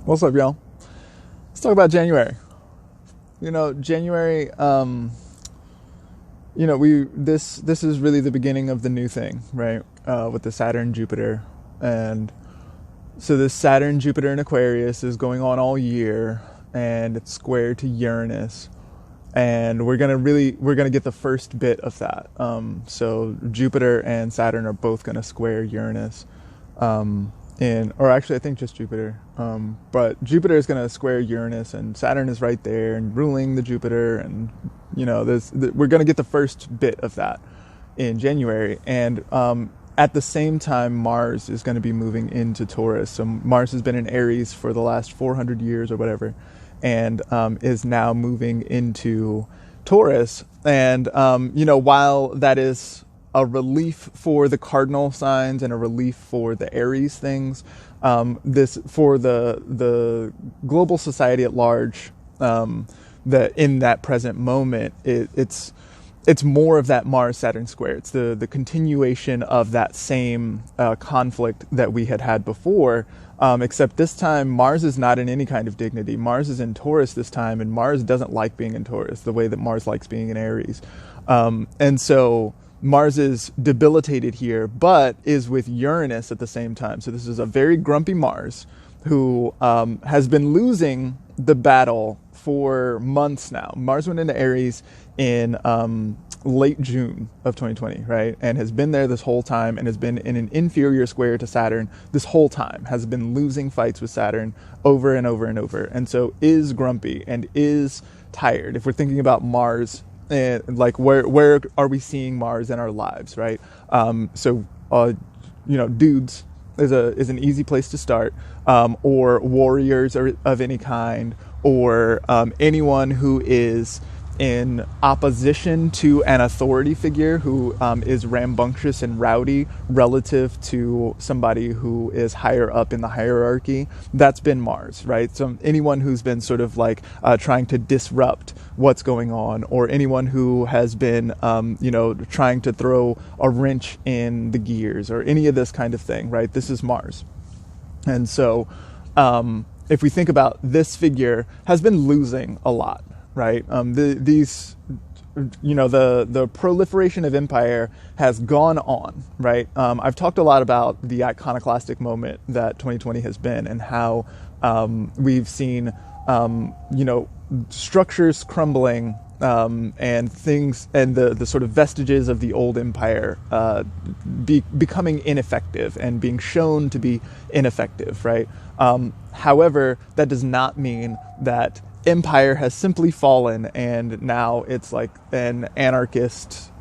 What's up, y'all? Let's talk about January. January. We this is really the beginning of the new thing, right? With the Saturn Jupiter, and so this Saturn Jupiter in Aquarius is going on all year, and it's square to Uranus, and we're gonna get the first bit of that. So Jupiter and Saturn are both gonna square Uranus. Or actually, I think just Jupiter. But Jupiter is going to square Uranus, and Saturn is right there and ruling the Jupiter, and we're going to get the first bit of that in January, and at the same time, Mars is going to be moving into Taurus. So Mars has been in Aries for the last 400 years or whatever, and is now moving into Taurus. And while that is a relief for the cardinal signs and a relief for the Aries things, this for the global society at large, that in that present moment, it's more of that Mars Saturn square. It's the continuation of that same conflict that we had before, except this time Mars is not in any kind of dignity. Mars is in Taurus this time, and Mars doesn't like being in Taurus the way that Mars likes being in Aries, and so Mars is debilitated here, but is with Uranus at the same time. So this is a very grumpy Mars who has been losing the battle for months now. Mars went into Aries in late June of 2020, right? And has been there this whole time, and has been in an inferior square to Saturn this whole time, has been losing fights with Saturn over and over and over. And so is grumpy and is tired. If we're thinking about Mars, and like where are we seeing Mars in our lives, right? Dudes is an easy place to start, or warriors of any kind, or anyone who is in opposition to an authority figure who is rambunctious and rowdy relative to somebody who is higher up in the hierarchy. That's been Mars, right? So anyone who's been sort of like trying to disrupt what's going on, or anyone who has been, trying to throw a wrench in the gears, or any of this kind of thing, right? This is Mars. And so if we think about this figure, has been losing a lot, right? The proliferation of empire has gone on, right? I've talked a lot about the iconoclastic moment that 2020 has been, and how we've seen, structures crumbling, and things, and the sort of vestiges of the old empire becoming ineffective and being shown to be ineffective, right? However, that does not mean that empire has simply fallen and now it's like an anarchist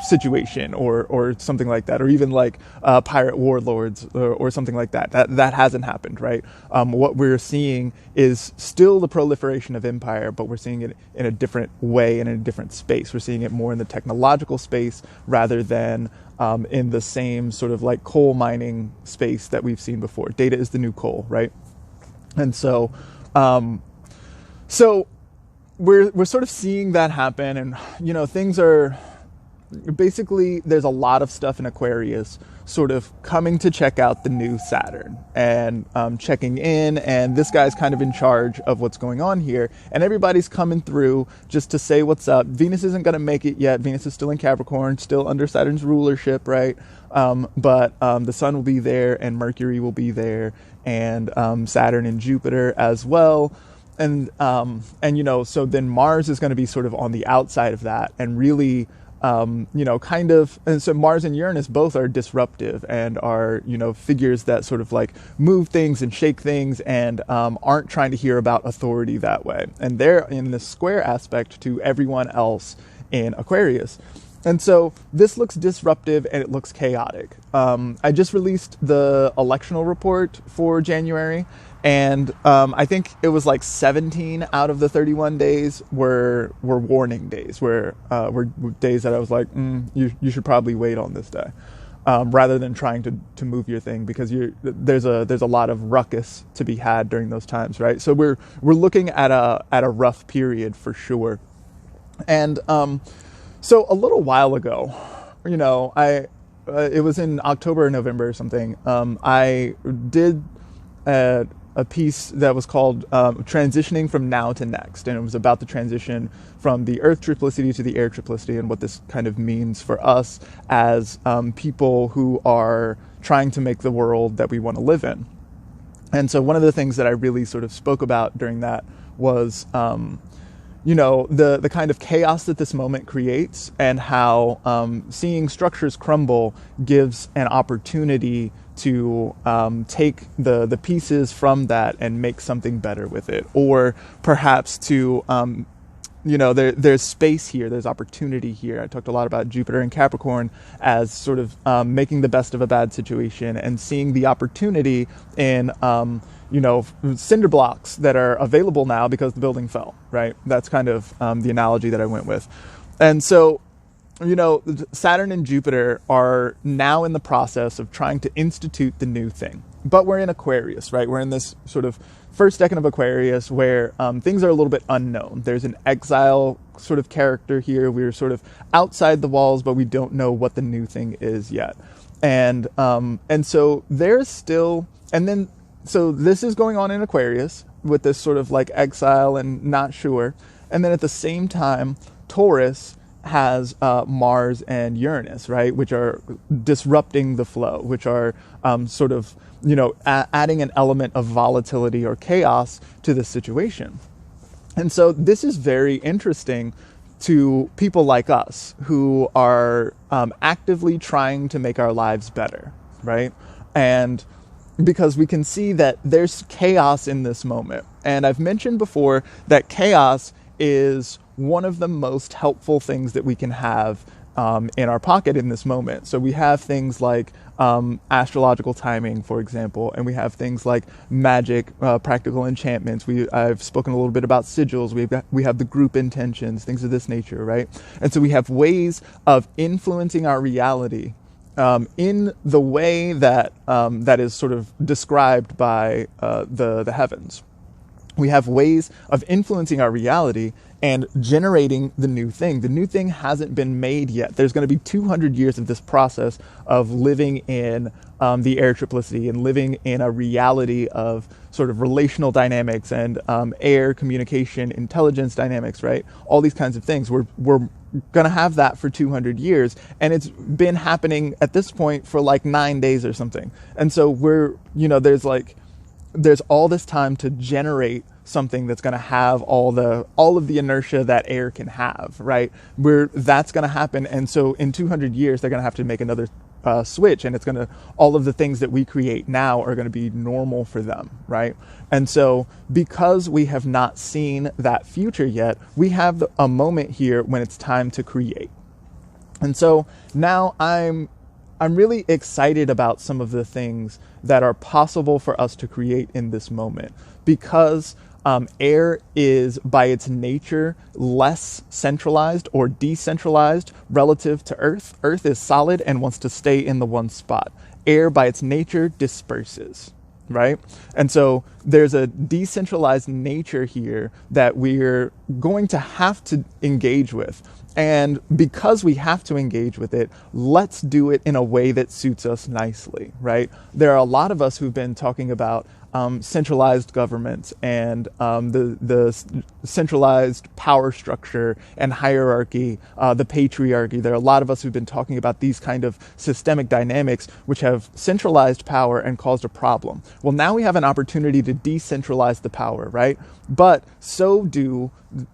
situation, or something like that, or even like pirate warlords, or something like that. That hasn't happened, right? What we're seeing is still the proliferation of empire, but we're seeing it in a different way and in a different space. We're seeing it more in the technological space rather than in the same sort of like coal mining space that we've seen before. Data is the new coal, right? And so we're sort of seeing that happen, and things are basically, there's a lot of stuff in Aquarius sort of coming to check out the new Saturn, and checking in, and this guy's kind of in charge of what's going on here, and everybody's coming through just to say what's up. Venus isn't going to make it yet. Venus is still in Capricorn, still under Saturn's rulership, right? But the Sun will be there, and Mercury will be there, and Saturn and Jupiter as well. And so then Mars is going to be sort of on the outside of that, and really and so Mars and Uranus both are disruptive, and are, figures that sort of like move things and shake things, and aren't trying to hear about authority that way. And they're in the square aspect to everyone else in Aquarius. And so this looks disruptive, and it looks chaotic. I just released the electional report for January, and I think it was like 17 out of the 31 days were warning days, were days that I was like, you should probably wait on this day, rather than trying to move your thing, because there's a lot of ruckus to be had during those times, right? So we're looking at a rough period for sure. And so a little while ago, it was in October or November or something, I did a piece that was called Transitioning from Now to Next. And it was about the transition from the Earth triplicity to the air triplicity and what this kind of means for us as people who are trying to make the world that we want to live in. And so one of the things that I really sort of spoke about during that was, the kind of chaos that this moment creates, and how seeing structures crumble gives an opportunity to take the pieces from that and make something better with it, or perhaps to there's space here, there's opportunity here. I talked a lot about Jupiter and Capricorn as sort of making the best of a bad situation and seeing the opportunity in cinder blocks that are available now because the building fell, right? That's kind of the analogy that I went with. And so Saturn and Jupiter are now in the process of trying to institute the new thing. But we're in Aquarius, right? We're in this sort of first decan of Aquarius where things are a little bit unknown. There's an exile sort of character here. We're sort of outside the walls, but we don't know what the new thing is yet. And so there's still, so this is going on in Aquarius with this sort of like exile and not sure. And then at the same time, Taurus has Mars and Uranus, right, which are disrupting the flow, which are sort of, adding an element of volatility or chaos to the situation. And so this is very interesting to people like us who are actively trying to make our lives better, right? And because we can see that there's chaos in this moment. And I've mentioned before that chaos is one of the most helpful things that we can have in our pocket in this moment. So we have things like astrological timing, for example, and we have things like magic, practical enchantments. I've spoken a little bit about sigils. We have the group intentions, things of this nature, right? And so we have ways of influencing our reality in the way that that is sort of described by the heavens. We have ways of influencing our reality and generating the new thing. The new thing hasn't been made yet. There's going to be 200 years of this process of living in the air triplicity and living in a reality of sort of relational dynamics and air communication, intelligence dynamics, right? All these kinds of things. We're going to have that for 200 years. And it's been happening at this point for like 9 days or something. And so there's all this time to generate something that's going to have all of the inertia that air can have, right? That's going to happen. And so in 200 years, they're going to have to make another switch, and all of the things that we create now are going to be normal for them, right? And so because we have not seen that future yet, we have a moment here when it's time to create. And so now I'm really excited about some of the things that are possible for us to create in this moment, because air is by its nature less centralized or decentralized relative to Earth. Earth is solid and wants to stay in the one spot. Air by its nature disperses, right? And so there's a decentralized nature here that we're going to have to engage with. And because we have to engage with it, let's do it in a way that suits us nicely, right? There are a lot of us who've been talking about centralized governments and the centralized power structure and hierarchy, the patriarchy. There are a lot of us who've been talking about these kind of systemic dynamics which have centralized power and caused a problem. Well, now we have an opportunity to decentralize the power, right? But so do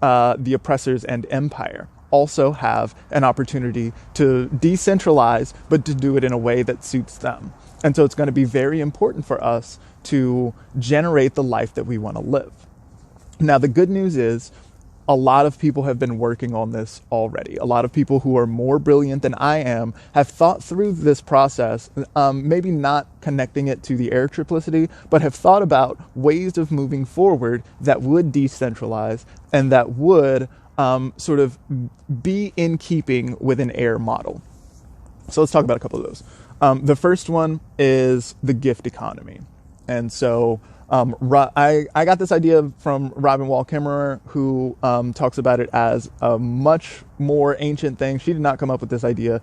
the oppressors and empire also have an opportunity to decentralize, but to do it in a way that suits them. And so it's going to be very important for us to generate the life that we want to live. Now, the good news is a lot of people have been working on this already. A lot of people who are more brilliant than I am have thought through this process, maybe not connecting it to the air triplicity, but have thought about ways of moving forward that would decentralize and that would sort of be in keeping with an air model. So let's talk about a couple of those. The first one is the gift economy. And so I got this idea from Robin Wall Kimmerer, who talks about it as a much more ancient thing. She did not come up with this idea.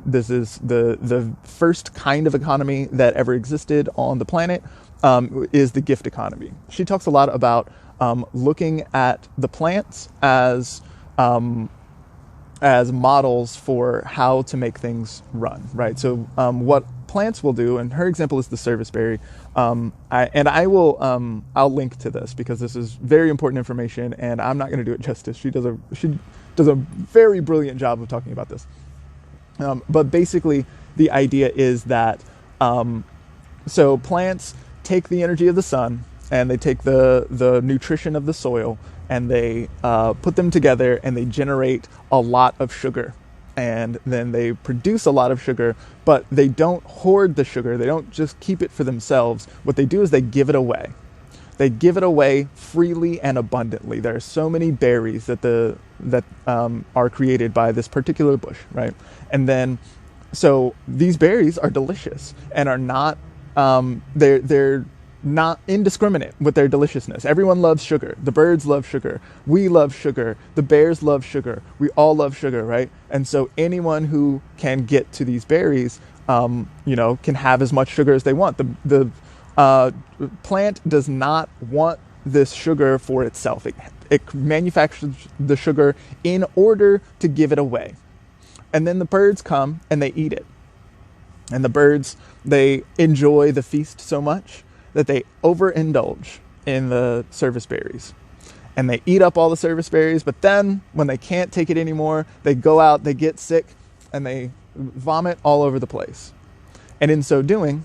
This is the first kind of economy that ever existed on the planet. is the gift economy. She talks a lot about looking at the plants as models for how to make things run, right? So what plants will do, and her example is the serviceberry. I'll link to this because this is very important information, and I'm not going to do it justice. She does a very brilliant job of talking about this. But basically, the idea is that so plants take the energy of the sun, and they take the nutrition of the soil, and they put them together, and they generate a lot of sugar. And then they produce a lot of sugar, but they don't hoard the sugar. They don't just keep it for themselves. What they do is they give it away. They give it away freely and abundantly. There are so many berries that are created by this particular bush, right? And then, so these berries are delicious and are not, they're not indiscriminate with their deliciousness. Everyone loves sugar. The birds love sugar. We love sugar. The bears love sugar. We all love sugar, right? And so anyone who can get to these berries, can have as much sugar as they want. The plant does not want this sugar for itself. It manufactures the sugar in order to give it away. And then the birds come and they eat it. And the birds, they enjoy the feast so much that they overindulge in the service berries. And they eat up all the service berries, but then when they can't take it anymore, they go out, they get sick, and they vomit all over the place. And in so doing,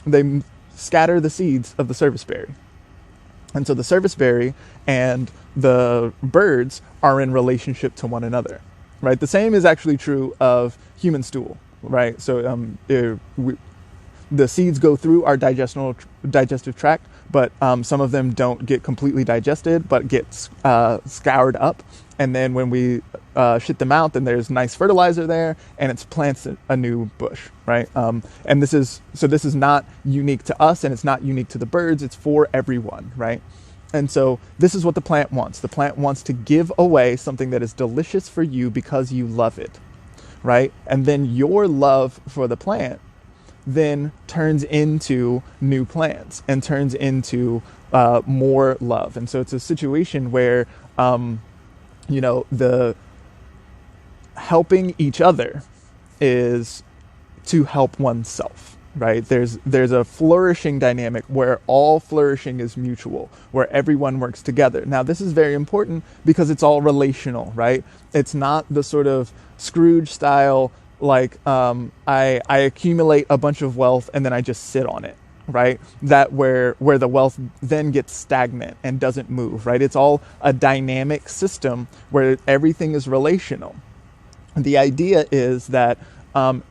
they scatter the seeds of the serviceberry. And so the serviceberry and the birds are in relationship to one another, right? The same is actually true of human stool, right? So the seeds go through our digestive tract, but some of them don't get completely digested, but get scoured up. And then when we shit them out, then there's nice fertilizer there, and it plants a new bush, right? And this is not unique to us, and it's not unique to the birds. It's for everyone, right? And so this is what the plant wants. The plant wants to give away something that is delicious for you because you love it, right? And then your love for the plant then turns into new plants and turns into more love. And so it's a situation where, the helping each other is to help oneself, right? There's a flourishing dynamic where all flourishing is mutual, where everyone works together. Now, this is very important because it's all relational, right? It's not the sort of Scrooge style, like I accumulate a bunch of wealth and then I just sit on it, right? That where the wealth then gets stagnant and doesn't move, right? It's all a dynamic system where everything is relational. The idea is that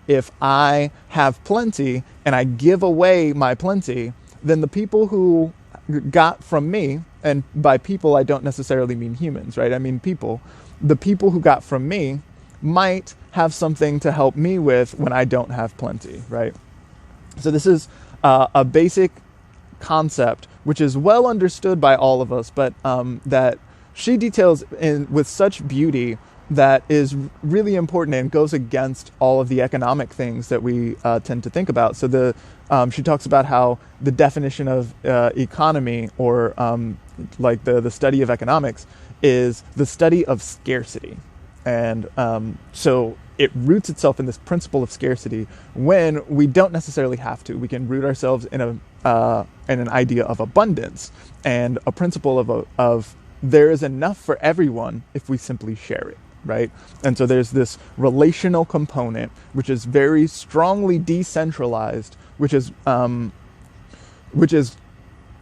if I have plenty and I give away my plenty, then the people who got from me, and by people I don't necessarily mean humans, right? I mean people. The people who got from me might have something to help me with when I don't have plenty, right? So this is a basic concept which is well understood by all of us, but that she details with such beauty that is really important and goes against all of the economic things that we tend to think about. So she talks about how the definition of economy, or like the study of economics, is the study of scarcity. And so it roots itself in this principle of scarcity when we don't necessarily have to. We can root ourselves in an idea of abundance and a principle of there is enough for everyone if we simply share it, right? And so there's this relational component which is very strongly decentralized, which is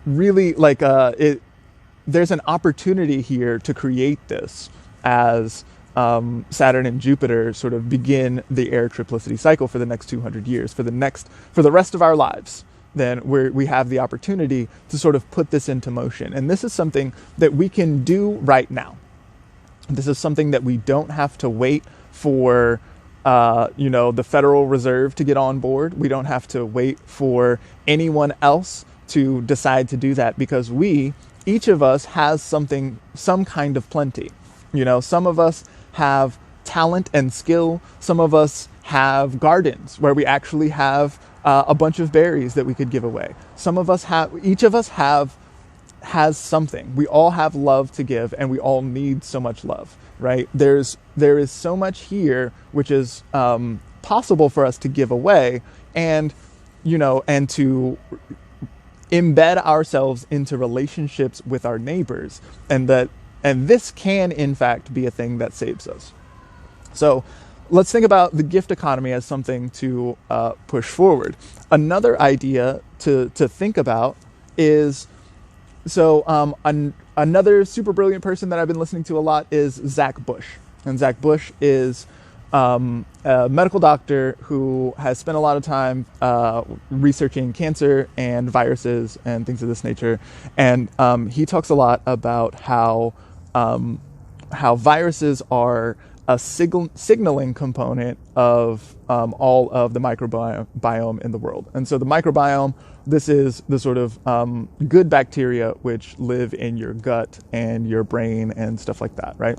really like there's an opportunity here to create this as Saturn and Jupiter sort of begin the air triplicity cycle for the next 200 years, for the rest of our lives. Then we have the opportunity to sort of put this into motion. And this is something that we can do right now. This is something that we don't have to wait for, the Federal Reserve to get on board. We don't have to wait for anyone else to decide to do that, because each of us has some kind of plenty. Some of us have talent and skill. Some of us have gardens where we actually have a bunch of berries that we could give away. Each of us has something. We all have love to give, and we all need so much love, right? There is so much here which is possible for us to give away, and and to embed ourselves into relationships with our neighbors, and this can in fact be a thing that saves us. So let's think about the gift economy as something to push forward. Another idea to think about is, another super brilliant person that I've been listening to a lot is Zach Bush. And Zach Bush is a medical doctor who has spent a lot of time researching cancer and viruses and things of this nature. And he talks a lot about how viruses are a signaling component of all of the microbiome in the world. And so the microbiome, this is the sort of good bacteria which live in your gut and your brain and stuff like that, right?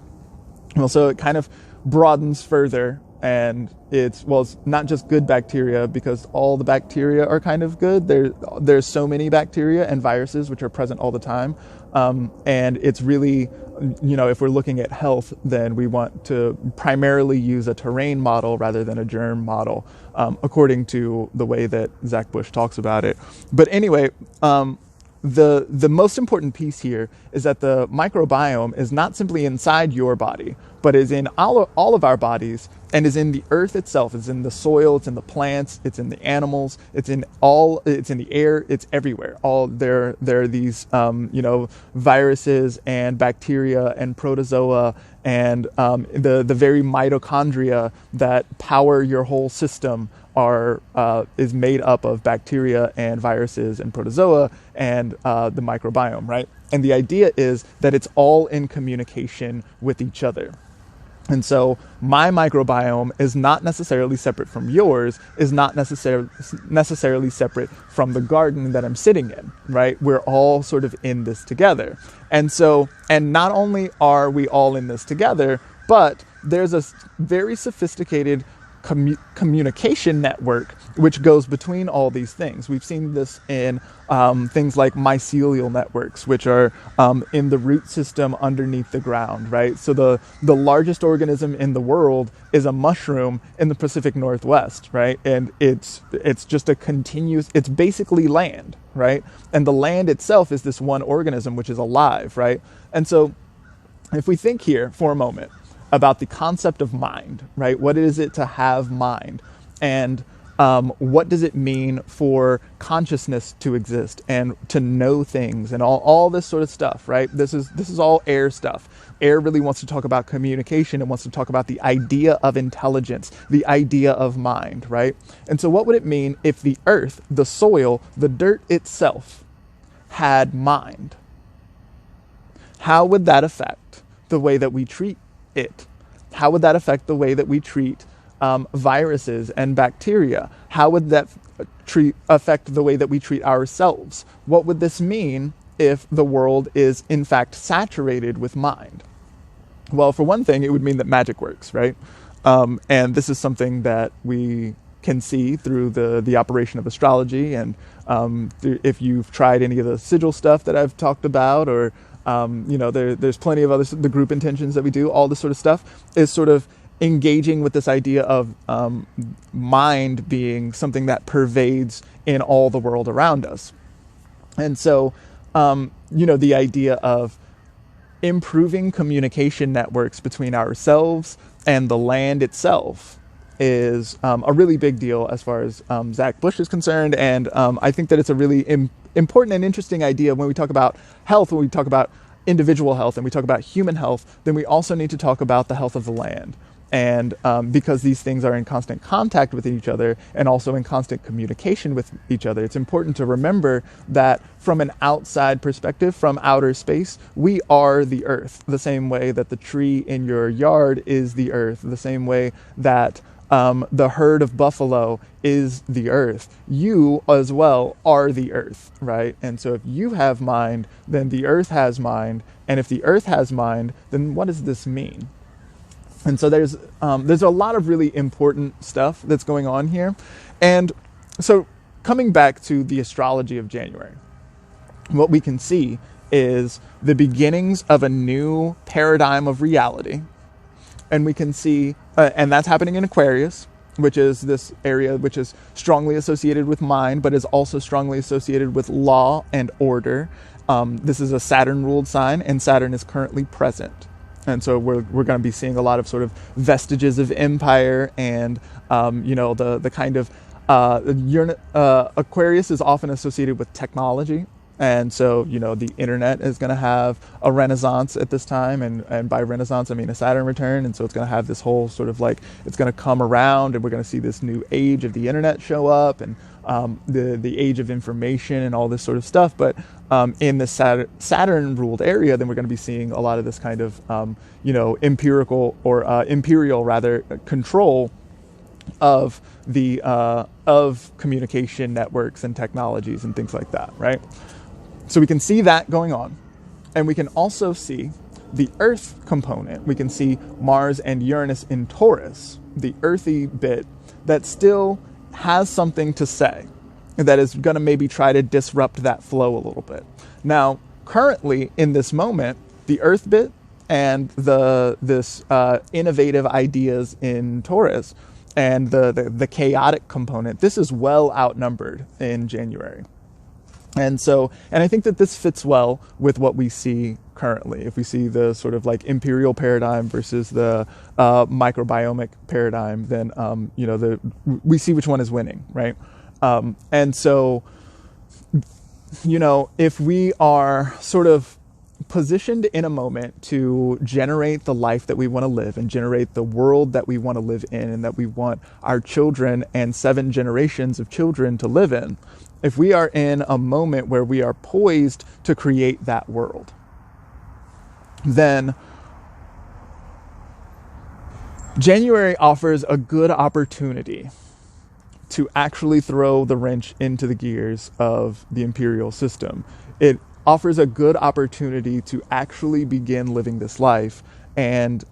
Well, so it kind of broadens further, and it's not just good bacteria, because all the bacteria are kind of good. There's so many bacteria and viruses which are present all the time, and it's really, if we're looking at health, then we want to primarily use a terrain model rather than a germ model, according to the way that Zach Bush talks about it. But anyway, the most important piece here is that the microbiome is not simply inside your body, but is in all of our bodies, and is in the earth itself. It's in the soil, it's in the plants, it's in the animals, it's in the air, it's everywhere. There are these viruses and bacteria and protozoa and the very mitochondria that power your whole system is made up of bacteria and viruses and protozoa and the microbiome, right? And the idea is that it's all in communication with each other. And so my microbiome is not necessarily separate from yours, is not necessarily separate from the garden that I'm sitting in, right? We're all sort of in this together. And not only are we all in this together, but there's a very sophisticated communication network which goes between all these things. We've seen this in things like mycelial networks, which are in the root system underneath the ground, right? So the largest organism in the world is a mushroom in the Pacific Northwest, right? And it's just it's basically land, right? And the land itself is this one organism which is alive, right? And so if we think here for a moment about the concept of mind, right? What is it to have mind? And what does it mean for consciousness to exist and to know things and all this sort of stuff, right? This is all air stuff. Air really wants to talk about communication. It wants to talk about the idea of intelligence, the idea of mind, right? And so what would it mean if the earth, the soil, the dirt itself had mind? How would that affect the way that we treat it? How would that affect the way that we treat viruses and bacteria? How would that affect the way that we treat ourselves? What would this mean if the world is in fact saturated with mind? Well, for one thing, it would mean that magic works, right? And this is something that we can see through the operation of astrology, and if you've tried any of the sigil stuff that I've talked about, or there's plenty of the group intentions that we do, all this sort of stuff is sort of engaging with this idea of mind being something that pervades in all the world around us. And so, the idea of improving communication networks between ourselves and the land itself is a really big deal as far as Zach Bush is concerned. And I think that it's a really important and interesting idea when we talk about health, when we talk about individual health and we talk about human health, then we also need to talk about the health of the land. And because these things are in constant contact with each other and also in constant communication with each other, it's important to remember that from an outside perspective, from outer space, we are the earth, the same way that the tree in your yard is the earth, the same way that the herd of buffalo is the earth. You as well are the earth, right? And so if you have mind, then the earth has mind. And if the earth has mind, then what does this mean? And so there's a lot of really important stuff that's going on here. And so coming back to the astrology of January, what we can see is the beginnings of a new paradigm of reality. And we can see, and that's happening in Aquarius, which is this area which is strongly associated with mind, but is also strongly associated with law and order. This is a Saturn-ruled sign, and Saturn is currently present. And so we're going to be seeing a lot of sort of vestiges of empire and, the kind of Aquarius is often associated with technology. And so, the internet is going to have a renaissance at this time. And by renaissance, I mean a Saturn return. And so it's going to have this whole sort of like, it's going to come around and we're going to see this new age of the internet show up and the age of information and all this sort of stuff. But in the Saturn-ruled area, then we're going to be seeing a lot of this kind of, empirical or imperial rather control of the of communication networks and technologies and things like that, right? So we can see that going on. And we can also see the Earth component. We can see Mars and Uranus in Taurus, the earthy bit that still has something to say, that is going to maybe try to disrupt that flow a little bit. Now, currently in this moment, the Earth bit and this innovative ideas in Taurus and the chaotic component, this is well outnumbered in January. And I think that this fits well with what we see currently. If we see the sort of like imperial paradigm versus the microbiomic paradigm, then, we see which one is winning, right? If we are sort of positioned in a moment to generate the life that we want to live and generate the world that we want to live in and that we want our children and 7 generations of children to live in, if we are in a moment where we are poised to create that world, then January offers a good opportunity to actually throw the wrench into the gears of the imperial system. It offers a good opportunity to actually begin living this life and,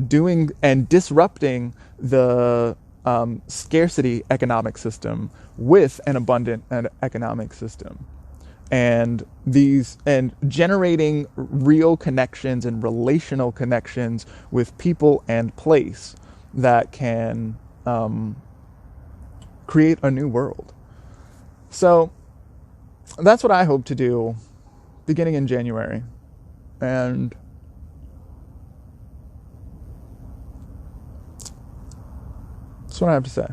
doing and disrupting the scarcity economic system with an abundant economic system. And generating real connections and relational connections with people and place that can create a new world. So that's what I hope to do beginning in January. And that's what I have to say.